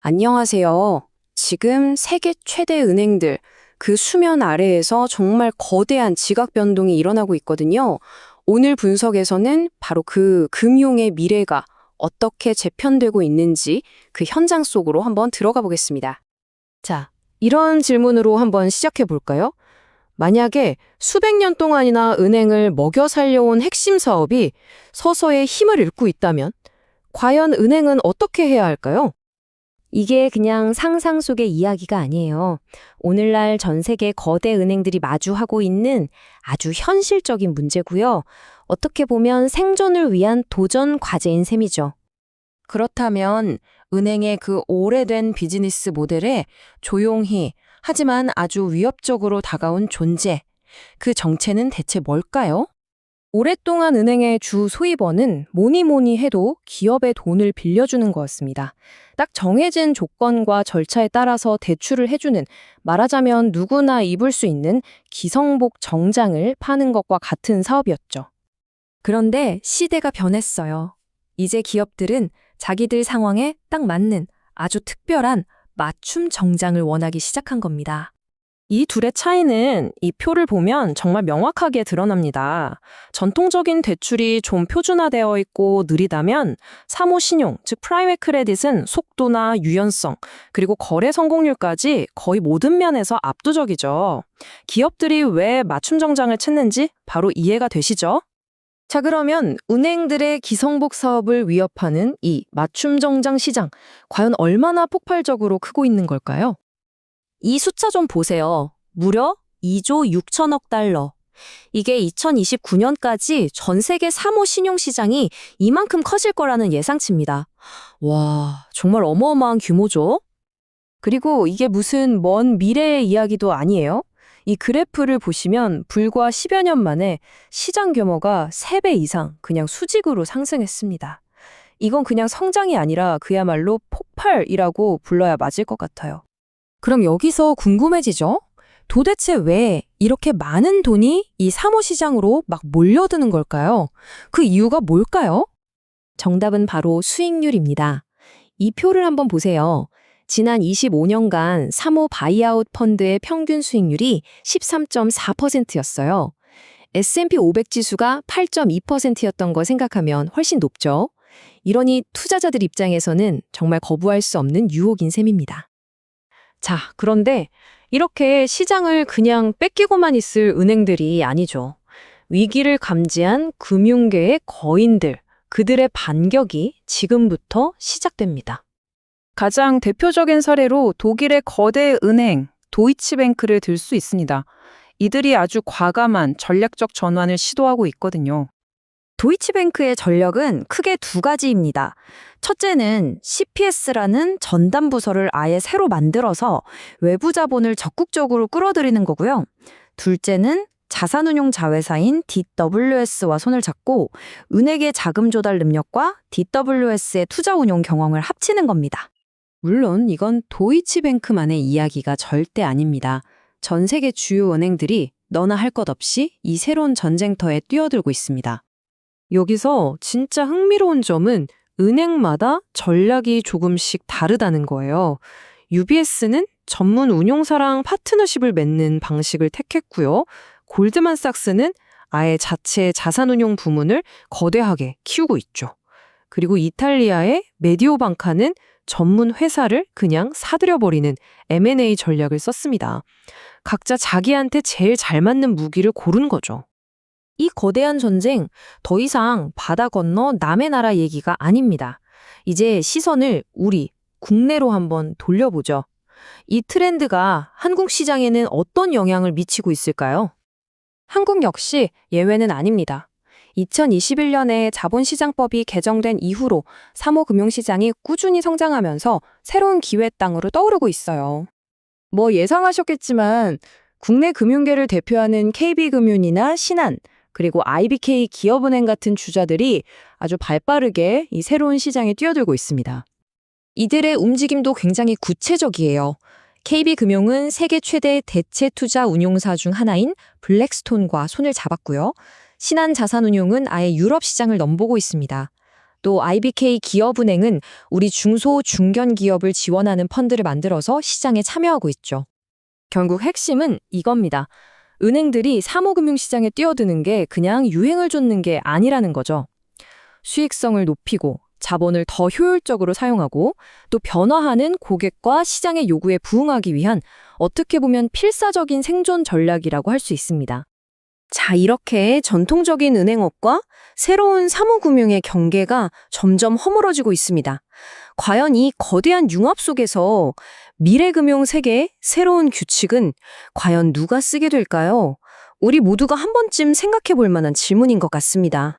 안녕하세요. 지금 세계 최대 은행들, 그 수면 아래에서 정말 거대한 지각 변동이 일어나고 있거든요. 오늘 분석에서는 바로 그 금융의 미래가 어떻게 재편되고 있는지 그 현장 속으로 한번 들어가 보겠습니다. 자, 이런 질문으로 한번 시작해 볼까요? 만약에 수백 년 동안이나 은행을 먹여 살려온 핵심 사업이 서서히 힘을 잃고 있다면, 과연 은행은 어떻게 해야 할까요? 이게 그냥 상상 속의 이야기가 아니에요. 오늘날 전 세계 거대 은행들이 마주하고 있는 아주 현실적인 문제고요. 어떻게 보면 생존을 위한 도전 과제인 셈이죠. 그렇다면 은행의 그 오래된 비즈니스 모델에 조용히 하지만 아주 위협적으로 다가온 존재, 그 정체는 대체 뭘까요? 오랫동안 은행의 주 소입원은 뭐니 해도 기업의 돈을 빌려주는 거였습니다. 딱 정해진 조건과 절차에 따라서 대출을 해주는, 말하자면 누구나 입을 수 있는 기성복 정장을 파는 것과 같은 사업이었죠. 그런데 시대가 변했어요. 이제 기업들은 자기들 상황에 딱 맞는 아주 특별한 맞춤 정장을 원하기 시작한 겁니다. 이 둘의 차이는 이 표를 보면 정말 명확하게 드러납니다. 전통적인 대출이 좀 표준화되어 있고 느리다면 사모신용, 즉 프라이빗 크레딧은 속도나 유연성, 그리고 거래 성공률까지 거의 모든 면에서 압도적이죠. 기업들이 왜 맞춤 정장을 찾는지 바로 이해가 되시죠? 자, 그러면 은행들의 기성복 사업을 위협하는 이 맞춤 정장 시장, 과연 얼마나 폭발적으로 크고 있는 걸까요? 이 숫자 좀 보세요. 무려 2조 6천억 달러. 이게 2029년까지 전 세계 사모 신용 시장이 이만큼 커질 거라는 예상치입니다. 와, 정말 어마어마한 규모죠? 그리고 이게 무슨 먼 미래의 이야기도 아니에요. 이 그래프를 보시면 불과 10여 년 만에 시장 규모가 3배 이상 그냥 수직으로 상승했습니다. 이건 그냥 성장이 아니라 그야말로 폭발이라고 불러야 맞을 것 같아요. 그럼 여기서 궁금해지죠? 도대체 왜 이렇게 많은 돈이 이 사모시장으로 막 몰려드는 걸까요? 그 이유가 뭘까요? 정답은 바로 수익률입니다. 이 표를 한번 보세요. 지난 25년간 사모 바이아웃 펀드의 평균 수익률이 13.4%였어요. S&P 500 지수가 8.2%였던 거 생각하면 훨씬 높죠? 이러니 투자자들 입장에서는 정말 거부할 수 없는 유혹인 셈입니다. 자, 그런데 이렇게 시장을 그냥 뺏기고만 있을 은행들이 아니죠. 위기를 감지한 금융계의 거인들, 그들의 반격이 지금부터 시작됩니다. 가장 대표적인 사례로 독일의 거대 은행 도이치뱅크를 들 수 있습니다. 이들이 아주 과감한 전략적 전환을 시도하고 있거든요. 도이치뱅크의 전력은 크게 두 가지입니다. 첫째는 CPS라는 전담 부서를 아예 새로 만들어서 외부 자본을 적극적으로 끌어들이는 거고요. 둘째는 자산운용 자회사인 DWS와 손을 잡고 은행의 자금 조달 능력과 DWS의 투자 운용 경험을 합치는 겁니다. 물론 이건 도이치뱅크만의 이야기가 절대 아닙니다. 전 세계 주요 은행들이 너나 할 것 없이 이 새로운 전쟁터에 뛰어들고 있습니다. 여기서 진짜 흥미로운 점은 은행마다 전략이 조금씩 다르다는 거예요. UBS는 전문 운용사랑 파트너십을 맺는 방식을 택했고요. 골드만삭스는 아예 자체 자산운용 부문을 거대하게 키우고 있죠. 그리고 이탈리아의 메디오방카는 전문 회사를 그냥 사들여버리는 M&A 전략을 썼습니다. 각자 자기한테 제일 잘 맞는 무기를 고른 거죠. 이 거대한 전쟁, 더 이상 바다 건너 남의 나라 얘기가 아닙니다. 이제 시선을 우리 국내로 한번 돌려보죠. 이 트렌드가 한국 시장에는 어떤 영향을 미치고 있을까요? 한국 역시 예외는 아닙니다. 2021년에 자본시장법이 개정된 이후로 사모금융시장이 꾸준히 성장하면서 새로운 기회 땅으로 떠오르고 있어요. 뭐 예상하셨겠지만 국내 금융계를 대표하는 KB금융이나 신한, 그리고 IBK 기업은행 같은 주자들이 아주 발빠르게 이 새로운 시장에 뛰어들고 있습니다. 이들의 움직임도 굉장히 구체적이에요. KB금융은 세계 최대 대체 투자 운용사 중 하나인 블랙스톤과 손을 잡았고요. 신한자산운용은 아예 유럽 시장을 넘보고 있습니다. 또 IBK 기업은행은 우리 중소 중견 기업을 지원하는 펀드를 만들어서 시장에 참여하고 있죠. 결국 핵심은 이겁니다. 은행들이 사모금융시장에 뛰어드는 게 그냥 유행을 쫓는 게 아니라는 거죠. 수익성을 높이고 자본을 더 효율적으로 사용하고 또 변화하는 고객과 시장의 요구에 부응하기 위한 어떻게 보면 필사적인 생존 전략이라고 할 수 있습니다. 자, 이렇게 전통적인 은행업과 새로운 사무금융의 경계가 점점 허물어지고 있습니다. 과연 이 거대한 융합 속에서 미래금융 세계의 새로운 규칙은 과연 누가 쓰게 될까요? 우리 모두가 한 번쯤 생각해 볼 만한 질문인 것 같습니다.